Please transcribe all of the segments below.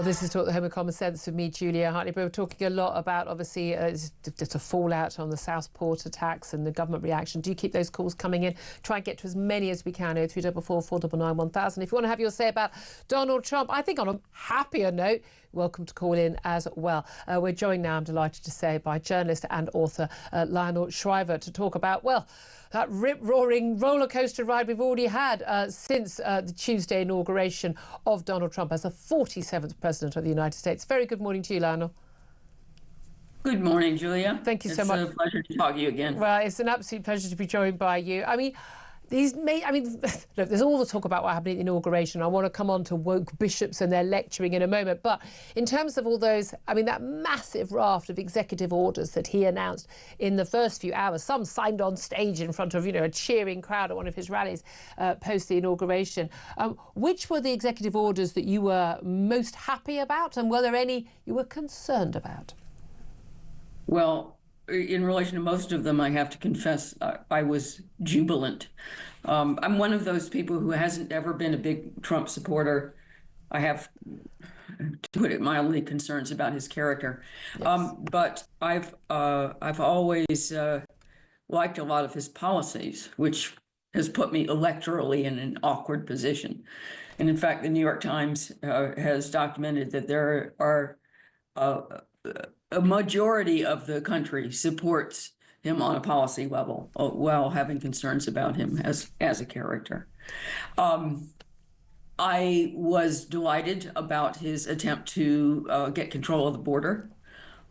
Well, this is Talk the Home of Common Sense with me, Julia Hartley-Brewer. We're talking a lot about, obviously, just a fallout on the Southport attacks and the government reaction. Do keep those calls coming in. Try and get to as many as we can. 0344 499 1000. If you want to have your say about Donald Trump, I think on a happier note, welcome to call in as well. We're joined now, I'm delighted to say, by journalist and author Lionel Shriver to talk about, well, that rip-roaring roller coaster ride we've already had since the Tuesday inauguration of Donald Trump as the 47th President of the United States. Very good morning to you, Lionel. Good morning, Julia. Thank you so much. It's a pleasure to talk to you again. Well, it's an absolute pleasure to be joined by you. I mean, look, there's all the talk about what happened at the inauguration. I want to come on to woke bishops and their lecturing in a moment. But in terms of all those, I mean, that massive raft of executive orders that he announced in the first few hours, some signed on stage in front of, a cheering crowd at one of his rallies post the inauguration. Which were the executive orders that you were most happy about? And were there any you were concerned about? Well, in relation to most of them, I have to confess, I was jubilant. I'm one of those people who hasn't ever been a big Trump supporter. I have, to put it mildly, concerns about his character. Yes. But I've always liked a lot of his policies, which has put me electorally in an awkward position. And in fact, the New York Times has documented that there are a majority of the country supports him on a policy level while having concerns about him as a character. I was delighted about his attempt to get control of the border.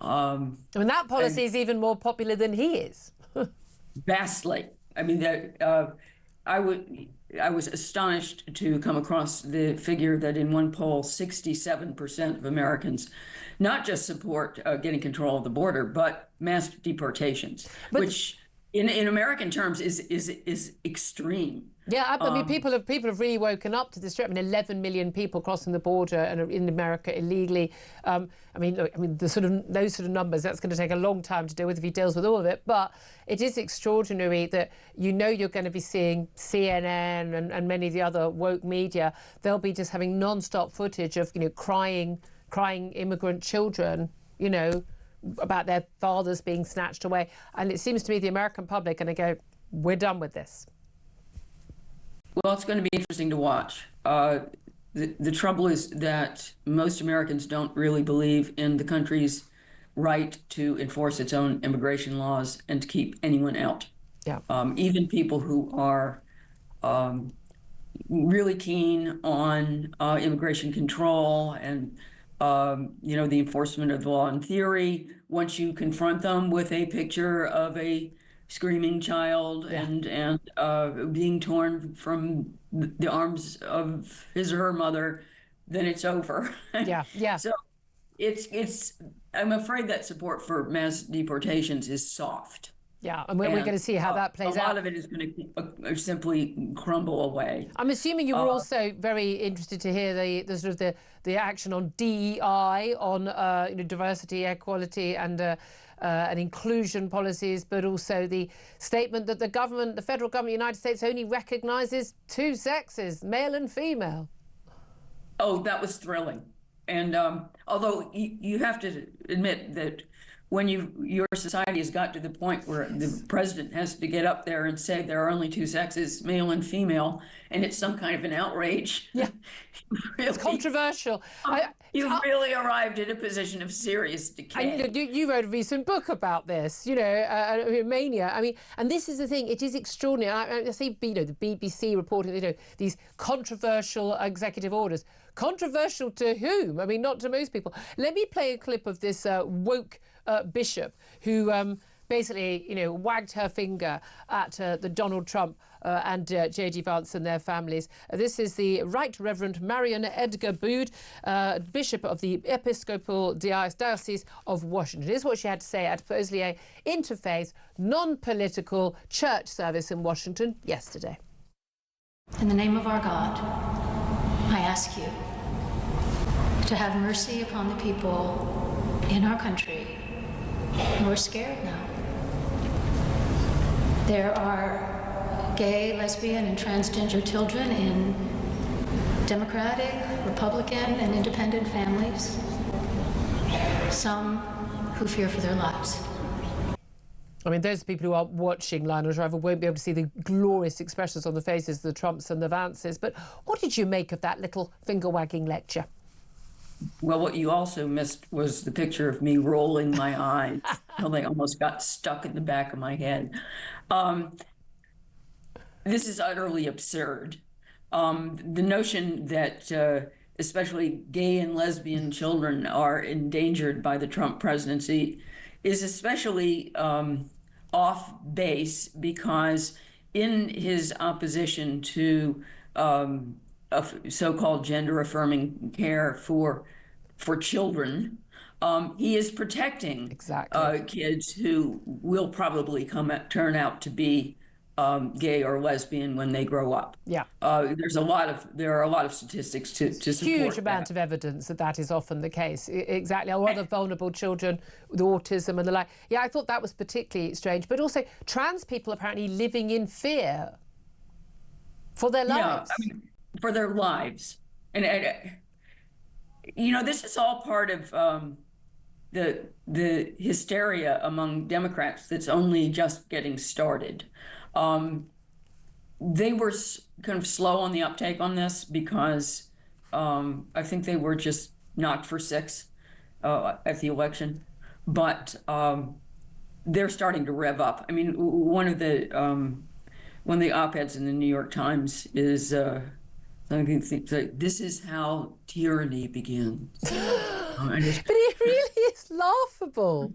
I mean, that policy is even more popular than he is. Vastly. I mean, I was astonished to come across the figure that in one poll, 67% of Americans not just support getting control of the border, but mass deportations, which in American terms is extreme. Yeah, I mean, people have really woken up to this. I mean, 11 million people crossing the border and in America illegally. I mean, look, those sort of numbers, that's going to take a long time to deal with if he deals with all of it. But it is extraordinary that you're going to be seeing CNN and many of the other woke media. They'll be just having non-stop footage of crying immigrant children, about their fathers being snatched away. And it seems to me the American public are going to go, we're done with this. Well, it's going to be interesting to watch. The trouble is that most Americans don't really believe in the country's right to enforce its own immigration laws and to keep anyone out. Yeah. Even people who are really keen on immigration control and the enforcement of the law in theory, once you confront them with a picture of a screaming child and being torn from the arms of his or her mother, then it's over. Yeah. So I'm afraid that support for mass deportations is soft. Yeah, and we're going to see how that plays out. A lot of it is going to simply crumble away. I'm assuming you were also very interested to hear the action on DEI, on diversity, equality, and inclusion policies, but also the statement that the federal government of the United States only recognizes two sexes, male and female. Oh, that was thrilling. And although you have to admit that when your society has got to the point where the president has to get up there and say there are only two sexes, male and female, and it's some kind of an outrage. Yeah, really, it's controversial. You've really arrived at a position of serious decay. And you wrote a recent book about this, mania. I mean, and this is the thing, it is extraordinary. I see, the BBC reporting, these controversial executive orders. Controversial to whom? I mean, not to most people. Let me play a clip of this woke bishop who basically, wagged her finger at the Donald Trump and J.D. Vance and their families. This is the Right Reverend Marion Edgar Bood, Bishop of the Episcopal Diocese of Washington. Here's what she had to say at supposedly an interfaith, non-political church service in Washington yesterday. In the name of our God, I ask you to have mercy upon the people in our country who are scared now. There are gay, lesbian, and transgender children in Democratic, Republican and independent families, some who fear for their lives. I mean, those people who are watching Lionel Shriver won't be able to see the glorious expressions on the faces of the Trumps and the Vances. But what did you make of that little finger-wagging lecture? Well, what you also missed was the picture of me rolling my eyes until they almost got stuck in the back of my head. This is utterly absurd. The notion that especially gay and lesbian children are endangered by the Trump presidency is especially off base, because in his opposition to so-called gender-affirming care for children, he is protecting kids who will probably turn out to be gay or lesbian when they grow up. Yeah. There are a lot of statistics to support huge amount of evidence that is often the case. Exactly. A lot of vulnerable children with autism and the like. Yeah, I thought that was particularly strange. But also trans people apparently living in fear for their lives. Yeah, I mean, for their lives. And you know, this is all part of the hysteria among Democrats that's only just getting started. They were kind of slow on the uptake on this because I think they were just knocked for six at the election. But they're starting to rev up. I mean, one of the op-eds in the New York Times is, this is how tyranny begins. But it really is laughable.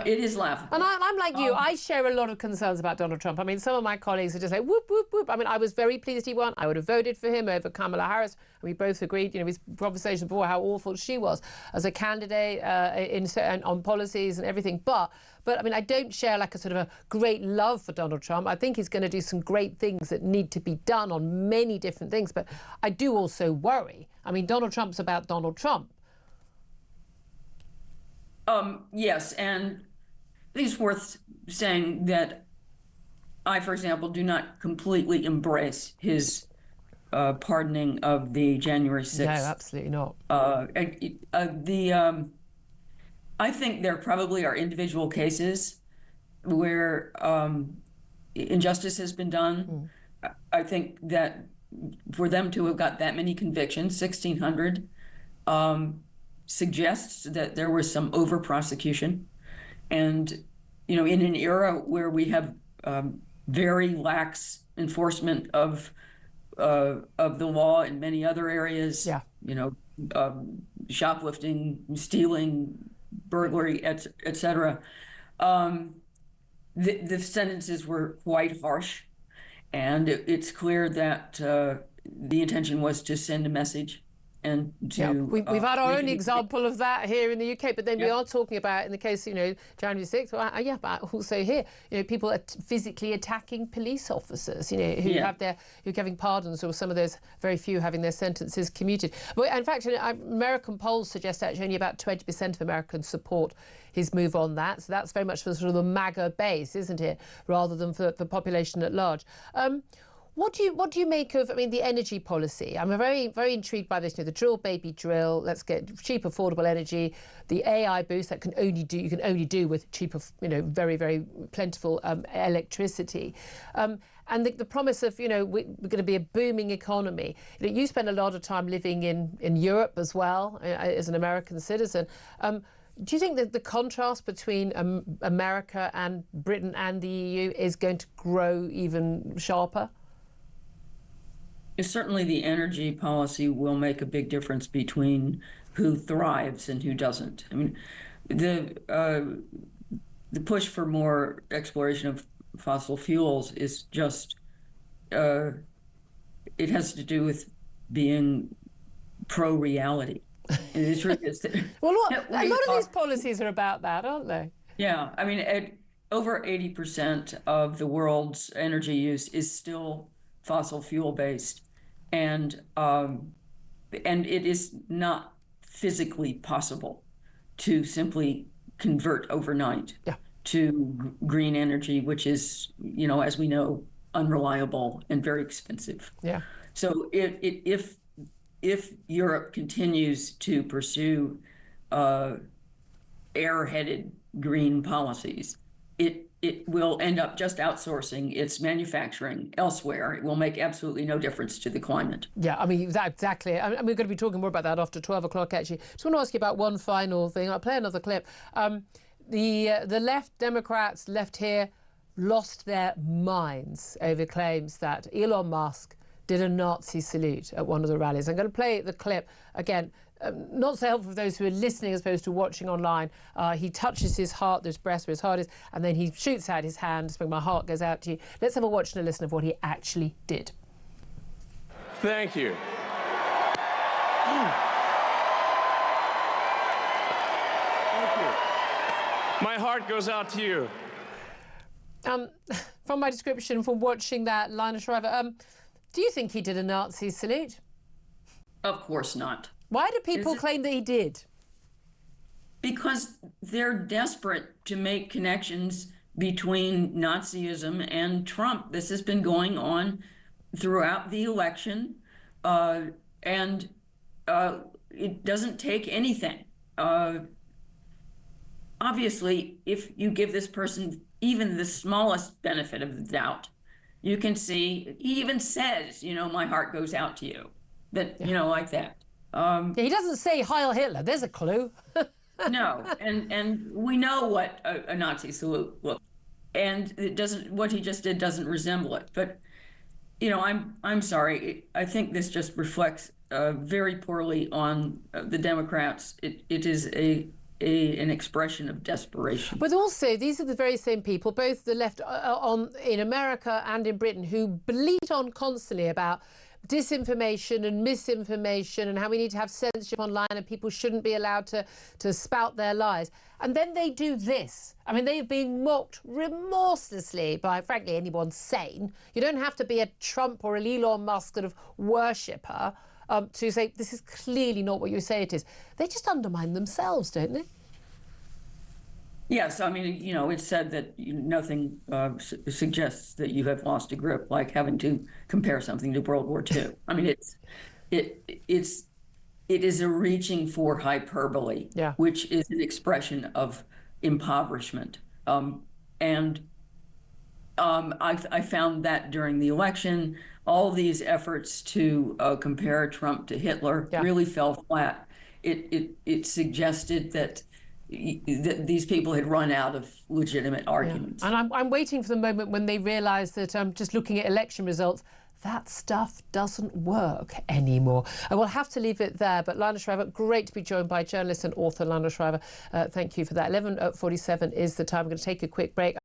It is laughable. And I'm like you, I share a lot of concerns about Donald Trump. I mean, some of my colleagues are just like, whoop, whoop, whoop. I mean, I was very pleased he won. I would have voted for him over Kamala Harris. And we both agreed, you know, his conversation before how awful she was as a candidate on policies and everything. But I mean, I don't share like a sort of a great love for Donald Trump. I think he's going to do some great things that need to be done on many different things. But I do also worry. I mean, Donald Trump's about Donald Trump. Yes, and I think it's worth saying that I, for example, do not completely embrace his pardoning of the January 6th. No, absolutely not. I think there probably are individual cases where injustice has been done. I think that for them to have got that many convictions, 1,600, suggests that there was some over prosecution. And, you know, in an era where we have very lax enforcement of the law in many other areas, you know, shoplifting, stealing, burglary, et cetera, the sentences were quite harsh. And it's clear that the intention was to send a message. And we've had our own example of that here in the UK, but then we are talking about, in the case, you know, January 6th, but also here, you know, people are physically attacking police officers, you know, who are giving pardons, or some of those, very few having their sentences commuted. But in fact, you know, American polls suggest actually only about 20% of Americans support his move on that. So that's very much for sort of the MAGA base, isn't it, rather than for the population at large. What do you make of, I mean, the energy policy? I'm very, very intrigued by this. You know, the drill, baby, drill. Let's get cheap, affordable energy. The AI boost that you can only do with cheap, you know, very, very plentiful electricity. And the promise of, you know, we're going to be a booming economy. You know, you spend a lot of time living in Europe as well as an American citizen. Do you think that the contrast between America and Britain and the EU is going to grow even sharper? Certainly the energy policy will make a big difference between who thrives and who doesn't. I mean, the push for more exploration of fossil fuels is just, it has to do with being pro-reality. It really is. Well, a lot of these policies are about that, aren't they? Yeah, I mean, over 80% of the world's energy use is still fossil fuel based. And it is not physically possible to simply convert overnight to green energy, which is, you know, as we know, unreliable and very expensive. Yeah. So if if Europe continues to pursue airheaded green policies, it will end up just outsourcing its manufacturing elsewhere. It will make absolutely no difference to the climate. Yeah, I mean, exactly. I mean, we're going to be talking more about that after 12 o'clock, actually. Just want to ask you about one final thing. I'll play another clip. The left, Democrats, left here, lost their minds over claims that Elon Musk did a Nazi salute at one of the rallies. I'm going to play the clip again. Not so helpful for those who are listening as opposed to watching online. He touches his heart, his breast where his heart is, and then he shoots out his hand, so my heart goes out to you. Let's have a watch and a listen of what he actually did. Thank you. Thank you. My heart goes out to you. From my description, from watching that, Lionel Shriver, do you think he did a Nazi salute? Of course not. Why do people claim that he did? Because they're desperate to make connections between Nazism and Trump. This has been going on throughout the election, and it doesn't take anything. Obviously, if you give this person even the smallest benefit of the doubt, you can see, he even says, you know, my heart goes out to you, that, you know, like that. Yeah, he doesn't say Heil Hitler. There's a clue. No, and we know what a Nazi salute looks, and it doesn't. What he just did doesn't resemble it. But you know, I'm sorry. I think this just reflects very poorly on the Democrats. It is an expression of desperation. But also, these are the very same people, both the left in America and in Britain, who bleat on constantly about disinformation and misinformation and how we need to have censorship online and people shouldn't be allowed to spout their lies. And then they do this. I mean, they are being mocked remorselessly by, frankly, anyone sane. You don't have to be a Trump or an Elon Musk sort of worshipper to say this is clearly not what you say it is. They just undermine themselves, don't they? Yes, I mean, you know, it's said that nothing suggests that you have lost a grip, like having to compare something to World War II. I mean, it is a reaching for hyperbole, yeah, which is an expression of impoverishment. I found that during the election, all these efforts to compare Trump to Hitler really fell flat. It suggested that these people had run out of legitimate arguments. Yeah. And I'm waiting for the moment when they realise that just looking at election results, that stuff doesn't work anymore. I will have to leave it there. But Lionel Shriver, great to be joined by journalist and author Lionel Shriver. Thank you for that. 11:47 is the time. I'm going to take a quick break.